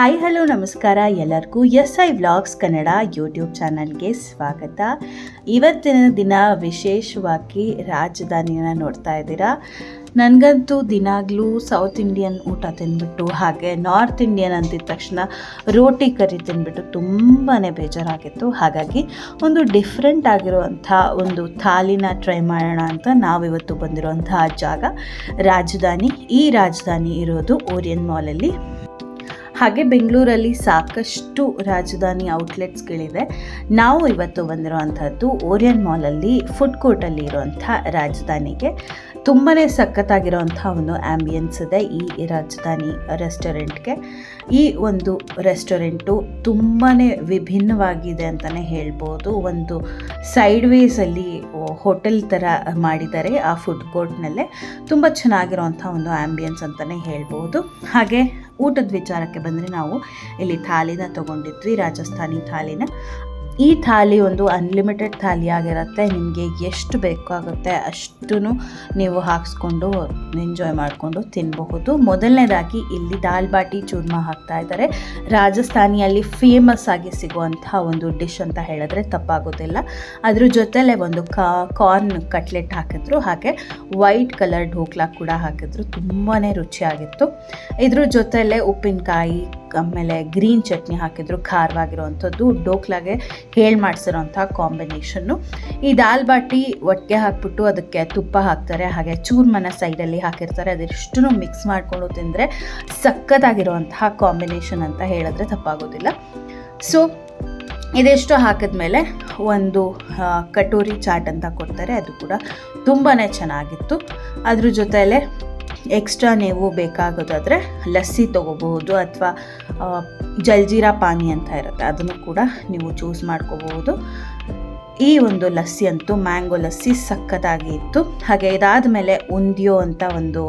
Hi hello ನಮಸ್ಕಾರ ಎಲ್ಲರಿಗೂ SI vlogs Kannada YouTube ಚಾನಲ್ಗೆ ಸ್ವಾಗತ. ಇವತ್ತಿನ ದಿನ ವಿಶೇಷವಾಗಿ ರಾಜಧಾನಿನ ನೋಡ್ತಾ ಇದ್ದೀರಾ. ನನಗಂತೂ ದಿನಾಗಲೂ ಸೌತ್ ಇಂಡಿಯನ್ ಊಟ ತಿಂದ್ಬಿಟ್ಟು ಹಾಗೆ ನಾರ್ತ್ ಇಂಡಿಯನ್ ಅಂತಿದ ತಕ್ಷಣ ರೋಟಿ ಕರಿ ತಿಂದ್ಬಿಟ್ಟು ತುಂಬಾ ಬೇಜಾರಾಗಿತ್ತು. ಹಾಗಾಗಿ ಒಂದು ಡಿಫ್ರೆಂಟ್ ಆಗಿರುವಂಥ ಒಂದು ಥಾಲಿನ ಟ್ರೈ ಮಾಡೋಣ ಅಂತ ನಾವಿವತ್ತು ಬಂದಿರುವಂತಹ ಜಾಗ ರಾಜಧಾನಿ. ಈ ರಾಜಧಾನಿ ಇರೋದು ಓರಿಯನ್ ಮಾಲಲ್ಲಿ. ಹಾಗೆ ಬೆಂಗಳೂರಲ್ಲಿ ಸಾಕಷ್ಟು ರಾಜಧಾನಿ ಔಟ್ಲೆಟ್ಸ್ಗಳಿದೆ. ನಾವು ಇವತ್ತು ಬಂದಿರುವಂಥದ್ದು ಓರಿಯನ್ ಮಾಲಲ್ಲಿ ಫುಡ್ ಕೋರ್ಟಲ್ಲಿ ಇರುವಂಥ ರಾಜಧಾನಿಗೆ. ತುಂಬಾ ಸಖತ್ತಾಗಿರೋವಂಥ ಒಂದು ಆ್ಯಂಬಿಯನ್ಸ್ ಇದೆ ಈ ರಾಜಧಾನಿ ರೆಸ್ಟೋರೆಂಟ್ಗೆ. ಈ ಒಂದು ರೆಸ್ಟೋರೆಂಟು ತುಂಬಾ ವಿಭಿನ್ನವಾಗಿದೆ ಅಂತಲೇ ಹೇಳ್ಬೋದು. ಒಂದು ಸೈಡ್ ವೇಸಲ್ಲಿ ಹೋಟೆಲ್ ಥರ ಮಾಡಿದ್ದಾರೆ ಆ ಫುಡ್ ಕೋರ್ಟ್ನಲ್ಲೇ. ತುಂಬ ಚೆನ್ನಾಗಿರೋವಂಥ ಒಂದು ಆ್ಯಂಬಿಯನ್ಸ್ ಅಂತಲೇ ಹೇಳ್ಬೋದು. ಹಾಗೆ ಊಟದ ವಿಚಾರಕ್ಕೆ ಬಂದರೆ ನಾವು ಇಲ್ಲಿ ಥಾಲಿನ ತೊಗೊಂಡಿದ್ವಿ, ರಾಜಸ್ಥಾನಿ ಥಾಲಿನ. ಈ ಥಾಲಿ ಒಂದು ಅನ್ಲಿಮಿಟೆಡ್ ಥಾಲಿ ಆಗಿರುತ್ತೆ. ನಿಮಗೆ ಎಷ್ಟು ಬೇಕಾಗುತ್ತೆ ಅಷ್ಟು ನೀವು ಹಾಕ್ಸ್ಕೊಂಡು ಎಂಜಾಯ್ ಮಾಡಿಕೊಂಡು ತಿನ್ನಬಹುದು. ಮೊದಲನೇದಾಗಿ ಇಲ್ಲಿ ದಾಲ್ ಬಾಟಿ ಚೂರ್ಮಾ ಹಾಕ್ತಾ ಇದ್ದಾರೆ. ರಾಜಸ್ಥಾನಿಯಲ್ಲಿ ಫೇಮಸ್ ಆಗಿ ಸಿಗುವಂಥ ಒಂದು ಡಿಶ್ ಅಂತ ಹೇಳಿದ್ರೆ ತಪ್ಪಾಗೋದಿಲ್ಲ. ಅದ್ರ ಜೊತೆಲೇ ಒಂದು ಕಾರ್ನ್ ಕಟ್ಲೆಟ್ ಹಾಕಿದ್ರು, ಹಾಗೆ ವೈಟ್ ಕಲರ್ ಢೋಕ್ಲಾ ಕೂಡ ಹಾಕಿದ್ರು. ತುಂಬಾ ರುಚಿಯಾಗಿತ್ತು. ಇದ್ರ ಜೊತೆಲೇ ಉಪ್ಪಿನಕಾಯಿ ಆಮೇಲೆ ಗ್ರೀನ್ ಚಟ್ನಿ ಹಾಕಿದ್ರು, ಖಾರವಾಗಿರುವಂಥದ್ದು. ಢೋಕ್ಲಾಗೆ ಹೇಳಿ ಮಾಡಿಸಿರೋಂಥ ಕಾಂಬಿನೇಷನ್ನು. ಈ ದಾಲ್ ಬಾಟಿ ಒಟ್ಟಿಗೆ ಹಾಕ್ಬಿಟ್ಟು ಅದಕ್ಕೆ ತುಪ್ಪ ಹಾಕ್ತಾರೆ, ಹಾಗೆ ಚೂರ್ಮನ ಸೈಡಲ್ಲಿ ಹಾಕಿರ್ತಾರೆ. ಅದೆಷ್ಟು ಮಿಕ್ಸ್ ಮಾಡಿಕೊಂಡು ತಿಂದರೆ ಸಖತ್ತಾಗಿರುವಂತಹ ಕಾಂಬಿನೇಷನ್ ಅಂತ ಹೇಳಿದ್ರೆ ತಪ್ಪಾಗೋದಿಲ್ಲ. ಸೊ ಇದೆಷ್ಟು ಹಾಕಿದ್ಮೇಲೆ ಒಂದು ಕಟೋರಿ ಚಾಟ್ ಅಂತ ಕೊಡ್ತಾರೆ, ಅದು ಕೂಡ ತುಂಬಾ ಚೆನ್ನಾಗಿತ್ತು. ಅದ್ರ ಜೊತೆಯಲ್ಲೇ ಎಕ್ಸ್ಟ್ರಾ ನೀವು ಬೇಕಾಗೋದಾದರೆ ಲಸ್ಸಿ ತೊಗೋಬಹುದು, ಅಥವಾ ಜಲ್ಜೀರಾ ಪಾನಿ ಅಂತ ಇರುತ್ತೆ, ಅದನ್ನು ಕೂಡ ನೀವು ಚೂಸ್ ಮಾಡ್ಕೋಬಹುದು. ಈ ಒಂದು ಲಸ್ಸಿ ಅಂತೂ ಮ್ಯಾಂಗೋ ಲಸ್ಸಿ ಸಖತ್ತಾಗಿ ಇತ್ತು. ಹಾಗೆ ಇದಾದ ಮೇಲೆ ಉಂದಿಯೋ ಅಂತ ಒಂದು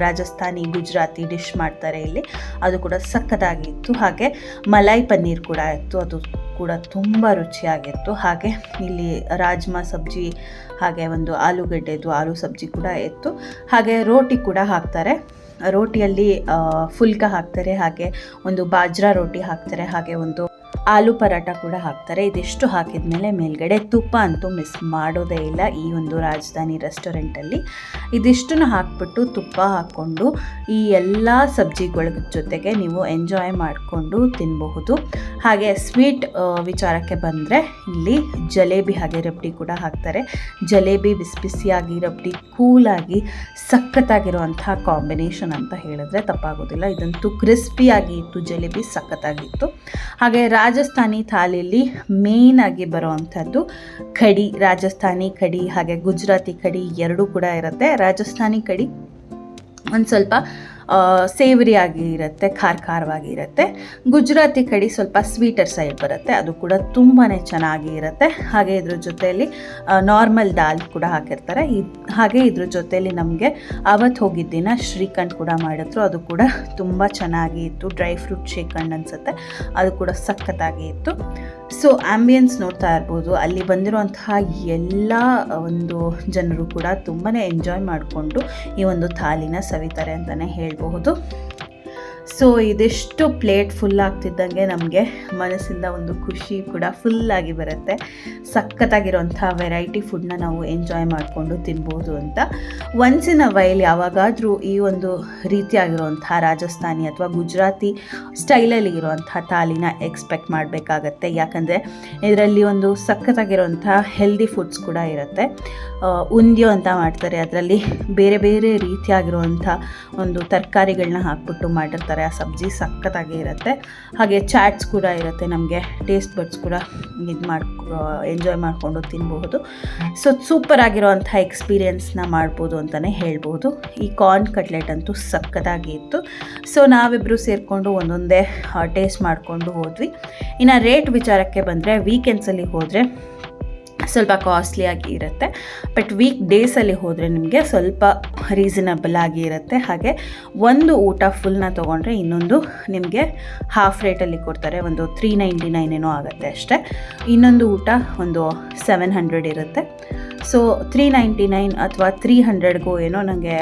ರಾಜಸ್ಥಾನಿ ಗುಜರಾತಿ ಡಿಶ್ ಮಾಡ್ತಾರೆ ಇಲ್ಲಿ, ಅದು ಕೂಡ ಸಖತ್ತಾಗಿತ್ತು. ಹಾಗೆ ಮಲೈ ಪನ್ನೀರ್ ಕೂಡ ಇತ್ತು, ಅದು ಕೂಡ ತುಂಬ ರುಚಿಯಾಗಿತ್ತು. ಹಾಗೆ ಇಲ್ಲಿ ರಾಜ್ಮಾ ಸಬ್ಜಿ, ಹಾಗೆ ಒಂದು ಆಲೂಗಡ್ಡೆದು ಆಲೂ ಸಬ್ಜಿ ಕೂಡ ಇತ್ತು. ಹಾಗೆ ರೋಟಿ ಕೂಡ ಹಾಕ್ತಾರೆ. ರೋಟಿಯಲ್ಲಿ ಫುಲ್ಕಾ ಹಾಕ್ತಾರೆ, ಹಾಗೆ ಒಂದು ಬಾಜ್ರಾ ರೋಟಿ ಹಾಕ್ತಾರೆ, ಹಾಗೆ ಒಂದು ಆಲೂ ಪರಾಟ ಕೂಡ ಹಾಕ್ತಾರೆ. ಇದಿಷ್ಟು ಹಾಕಿದ ಮೇಲೆ ಮೇಲ್ಗಡೆ ತುಪ್ಪ ಅಂತೂ ಮಿಸ್ ಮಾಡೋದೇ ಇಲ್ಲ ಈ ಒಂದು ರಾಜಧಾನಿ ರೆಸ್ಟೋರೆಂಟಲ್ಲಿ. ಇದಿಷ್ಟನ್ನು ಹಾಕ್ಬಿಟ್ಟು ತುಪ್ಪ ಹಾಕ್ಕೊಂಡು ಈ ಎಲ್ಲ ಸಬ್ಜಿಗಳ ಜೊತೆಗೆ ನೀವು ಎಂಜಾಯ್ ಮಾಡಿಕೊಂಡು ತಿನ್ನಬಹುದು. ಹಾಗೆ ಸ್ವೀಟ್ ವಿಚಾರಕ್ಕೆ ಬಂದರೆ ಇಲ್ಲಿ ಜಲೇಬಿ ಹಾಗೆ ರಬ್ಡಿ ಕೂಡ ಹಾಕ್ತಾರೆ. ಜಲೇಬಿ ಬಿಸಿ ಬಿಸಿಯಾಗಿ, ರಬ್ಡಿ ಕೂಲಾಗಿ, ಸಖತ್ತಾಗಿರುವಂಥ ಕಾಂಬಿನೇಷನ್ ಅಂತ ಹೇಳಿದ್ರೆ ತಪ್ಪಾಗೋದಿಲ್ಲ. ಇದಂತೂ ಕ್ರಿಸ್ಪಿಯಾಗಿ ಇತ್ತು, ಜಲೇಬಿ ಸಖತ್ತಾಗಿತ್ತು. ಹಾಗೆ ರಾಜಸ್ಥಾನಿ ಥಾಲಿಯಲ್ಲಿ ಮೇನ್ ಆಗಿ ಬರುವಂಥದ್ದು ಕಡಿ. ರಾಜಸ್ಥಾನಿ ಕಡಿ ಹಾಗೆ ಗುಜರಾತಿ ಕಡಿ ಎರಡೂ ಕೂಡ ಇರುತ್ತೆ. ರಾಜಸ್ಥಾನಿ ಕಡಿ ಒಂದು ಸ್ವಲ್ಪ ಸೇವರಿಯಾಗಿ ಇರುತ್ತೆ, ಖಾರವಾಗಿ ಇರುತ್ತೆ. ಗುಜರಾತಿ ಕಡಿ ಸ್ವಲ್ಪ ಸ್ವೀಟರ್ ಸೈಡ್ ಬರುತ್ತೆ, ಅದು ಕೂಡ ತುಂಬಾ ಚೆನ್ನಾಗಿ ಇರುತ್ತೆ. ಹಾಗೆ ಇದ್ರ ಜೊತೆಯಲ್ಲಿ ನಾರ್ಮಲ್ ದಾಲ್ ಕೂಡ ಹಾಕಿರ್ತಾರೆ. ಹಾಗೆ ಇದ್ರ ಜೊತೆಯಲ್ಲಿ ನಮಗೆ ಅವತ್ತು ಹೋಗಿದ್ದ ದಿನ ಶ್ರೀಖಂಡ್ ಕೂಡ ಮಾಡಿದ್ರು, ಅದು ಕೂಡ ತುಂಬ ಚೆನ್ನಾಗಿ ಇತ್ತು. ಡ್ರೈ ಫ್ರೂಟ್ ಶ್ರೀಖಂಡ್ ಅನಿಸುತ್ತೆ, ಅದು ಕೂಡ ಸಖತ್ತಾಗಿ ಇತ್ತು. ಸೊ ಆ್ಯಂಬಿಯನ್ಸ್ ನೋಡ್ತಾ ಇರ್ಬೋದು, ಅಲ್ಲಿ ಬಂದಿರುವಂತಹ ಎಲ್ಲ ಒಂದು ಜನರು ಕೂಡ ತುಂಬಾ ಎಂಜಾಯ್ ಮಾಡಿಕೊಂಡು ಈ ಒಂದು ಥಾಲಿನ ಸವಿತಾರೆ ಅಂತಲೇ ಹೇಳ್ಬಹುದು. ಸೊ ಇದಿಷ್ಟು ಪ್ಲೇಟ್ ಫುಲ್ ಆಗ್ತಿದ್ದಂಗೆ ನಮಗೆ ಮನಸ್ಸಿಂದ ಒಂದು ಖುಷಿ ಕೂಡ ಫುಲ್ಲಾಗಿ ಬರುತ್ತೆ. ಸಖತ್ತಾಗಿರೋಂಥ ವೆರೈಟಿ ಫುಡ್ನ ನಾವು ಎಂಜಾಯ್ ಮಾಡಿಕೊಂಡು ತಿನ್ಬೋದು ಅಂತ. ಒನ್ಸ್ ಇನ್ ಅ ವೈಲ್ ಯಾವಾಗಾದರೂ ಈ ಒಂದು ರೀತಿಯಾಗಿರುವಂಥ ರಾಜಸ್ಥಾನಿ ಅಥವಾ ಗುಜರಾತಿ ಸ್ಟೈಲಲ್ಲಿ ಇರುವಂಥ ಥಾಲಿನ ಎಕ್ಸ್ಪೆಕ್ಟ್ ಮಾಡಬೇಕಾಗತ್ತೆ. ಯಾಕಂದರೆ ಇದರಲ್ಲಿ ಒಂದು ಸಖತ್ತಾಗಿರುವಂಥ ಹೆಲ್ದಿ ಫುಡ್ಸ್ ಕೂಡ ಇರುತ್ತೆ. ಉಂದಿಯೋ ಅಂತ ಮಾಡ್ತಾರೆ, ಅದರಲ್ಲಿ ಬೇರೆ ಬೇರೆ ರೀತಿಯಾಗಿರುವಂಥ ಒಂದು ತರಕಾರಿಗಳನ್ನ ಹಾಕ್ಬಿಟ್ಟು ಮಾಡಿರ್ತಾರೆ. ಆ ಸಬ್ಜಿ ಸಖತ್ತಾಗಿ ಇರುತ್ತೆ. ಹಾಗೆ ಚಾಟ್ಸ್ ಕೂಡ ಇರುತ್ತೆ, ನಮಗೆ ಟೇಸ್ಟ್ ಬಡ್ಸ್ ಕೂಡ ಎಂಜಾಯ್ ಮಾಡಿಕೊಂಡು ತಿನ್ಬಹುದು. ಸೊ ಸೂಪರ್ ಆಗಿರೋವಂಥ ಎಕ್ಸ್ಪೀರಿಯೆನ್ಸ್ನ ಮಾಡ್ಬೋದು ಅಂತಲೇ ಹೇಳ್ಬೋದು. ಈ ಕಾರ್ನ್ ಕಟ್ಲೆಟ್ ಅಂತೂ ಸಖತ್ತಾಗಿ ಇತ್ತು. ಸೊ ನಾವಿಬ್ಬರು ಸೇರಿಕೊಂಡು ಒಂದೊಂದೇ ಟೇಸ್ಟ್ ಮಾಡಿಕೊಂಡು ಹೋದ್ವಿ. ಇನ್ನು ರೇಟ್ ವಿಚಾರಕ್ಕೆ ಬಂದರೆ ವೀಕೆಂಡ್ಸಲ್ಲಿ ಹೋದರೆ ಸ್ವಲ್ಪ ಕಾಸ್ಟ್ಲಿಯಾಗಿ ಇರುತ್ತೆ, ಬಟ್ ವೀಕ್ ಡೇಸಲ್ಲಿ ಹೋದರೆ ನಿಮಗೆ ಸ್ವಲ್ಪ ರೀಸನಬಲ್ ಆಗಿ ಇರುತ್ತೆ. ಹಾಗೆ ಒಂದು ಊಟ ಫುಲ್ನ ತೊಗೊಂಡ್ರೆ ಇನ್ನೊಂದು ನಿಮಗೆ ಹಾಫ್ ರೇಟಲ್ಲಿ ಕೊಡ್ತಾರೆ, ಒಂದು 399 ಏನೋ ಆಗುತ್ತೆ ಅಷ್ಟೇ. ಇನ್ನೊಂದು ಊಟ ಒಂದು 700 ಇರುತ್ತೆ. ಸೊ 399 ಅಥವಾ 300ಗೂ ಏನೋ ನನಗೆ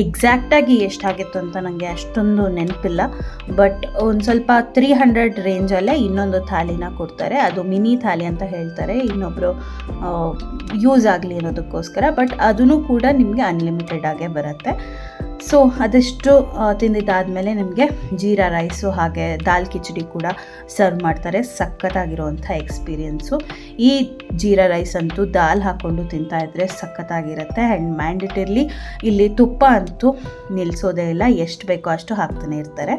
ಎಕ್ಸಾಕ್ಟಾಗಿ ಎಷ್ಟಾಗಿತ್ತು ಅಂತ ನನಗೆ ಅಷ್ಟೊಂದು ನೆನಪಿಲ್ಲ, ಬಟ್ ಒಂದು ಸ್ವಲ್ಪ 300 ರೇಂಜಲ್ಲೇ ಇನ್ನೊಂದು ಥಾಲಿನ ಕೊಡ್ತಾರೆ. ಅದು ಮಿನಿ ಥಾಲಿ ಅಂತ ಹೇಳ್ತಾರೆ, ಇನ್ನೊಬ್ಬರು ಯೂಸ್ ಆಗಲಿ ಅನ್ನೋದಕ್ಕೋಸ್ಕರ. ಬಟ್ ಅದೂ ಕೂಡ ನಿಮಗೆ ಅನ್ಲಿಮಿಟೆಡ್ ಆಗೇ ಬರುತ್ತೆ. ಸೊ ಅದಷ್ಟು ತಿಂದಿದ್ದಾದಮೇಲೆ ನಿಮಗೆ ಜೀರಾ ರೈಸು ಹಾಗೆ ದಾಲ್ ಕಿಚಡಿ ಕೂಡ ಸರ್ವ್ ಮಾಡ್ತಾರೆ. ಸಖತ್ತಾಗಿರೋವಂಥ ಎಕ್ಸ್ಪೀರಿಯೆನ್ಸು. ಈ ಜೀರಾ ರೈಸ್ ಅಂತೂ ದಾಲ್ ಹಾಕ್ಕೊಂಡು ತಿಂತಾಯಿದ್ರೆ ಸಖತ್ತಾಗಿರುತ್ತೆ. ಆ್ಯಂಡ್ ಮ್ಯಾಂಡೇಟರಿಲಿ ಇಲ್ಲಿ ತುಪ್ಪ ಅಂತೂ ನಿಲ್ಲಿಸೋದೇ ಇಲ್ಲ, ಎಷ್ಟು ಬೇಕೋ ಅಷ್ಟು ಹಾಕ್ತಾನೆ ಇರ್ತಾರೆ.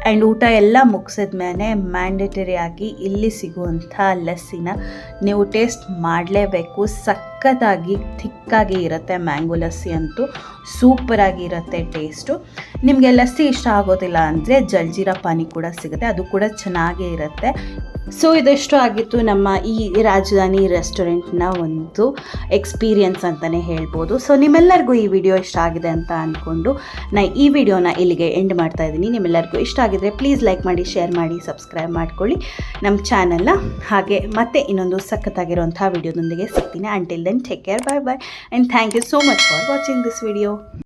ಆ್ಯಂಡ್ ಊಟ ಎಲ್ಲ ಮುಗಿಸಿದ ಮೇಲೆ ಮ್ಯಾಂಡೇಟರಿಯಾಗಿ ಇಲ್ಲಿ ಸಿಗುವಂಥ ಲಸ್ಸಿನ ನೀವು ಟೇಸ್ಟ್ ಮಾಡಲೇಬೇಕು. ಸಖತ್ತಾಗಿ ಥಿಕ್ಕಾಗಿ ಇರುತ್ತೆ. ಮ್ಯಾಂಗೋ ಲಸ್ಸಿ ಅಂತೂ ಸೂಪರಾಗಿ ಇರುತ್ತೆ ಟೇಸ್ಟು. ನಿಮಗೆ ಲಸ್ಸಿ ಇಷ್ಟ ಆಗೋದಿಲ್ಲ ಅಂದರೆ ಜಲ್ಜೀರಾ ಪಾನಿ ಕೂಡ ಸಿಗುತ್ತೆ, ಅದು ಕೂಡ ಚೆನ್ನಾಗೇ ಇರುತ್ತೆ. ಸೊ ಇದೆಷ್ಟು ಆಗಿತ್ತು ನಮ್ಮ ಈ ರಾಜಧಾನಿ ರೆಸ್ಟೋರೆಂಟ್ನ ಒಂದು ಎಕ್ಸ್ಪೀರಿಯನ್ಸ್ ಅಂತಲೇ ಹೇಳ್ಬೋದು. ಸೊ ನಿಮ್ಮೆಲ್ಲರಿಗೂ ಈ ವಿಡಿಯೋ ಇಷ್ಟ ಆಗಿದೆ ಅಂತ ಅಂದ್ಕೊಂಡು ಈ ವಿಡಿಯೋನ ಇಲ್ಲಿಗೆ ಎಂಡ್ ಮಾಡ್ತಾ ಇದ್ದೀನಿ. ನಿಮ್ಮೆಲ್ಲರಿಗೂ ಇಷ್ಟ ಆಗಿದ್ರೆ ಪ್ಲೀಸ್ ಲೈಕ್ ಮಾಡಿ, ಶೇರ್ ಮಾಡಿ, ಸಬ್ಸ್ಕ್ರೈಬ್ ಮಾಡ್ಕೊಳ್ಳಿ ನಮ್ಮ ಚಾನಲ್ನ. ಹಾಗೆ ಮತ್ತೆ ಇನ್ನೊಂದು ಸಖತ್ತಾಗಿರುವಂಥ ವಿಡಿಯೋದೊಂದಿಗೆ ಸಿಗ್ತೀನಿ. Until then take care, bye bye, and thank you so much for watching this video.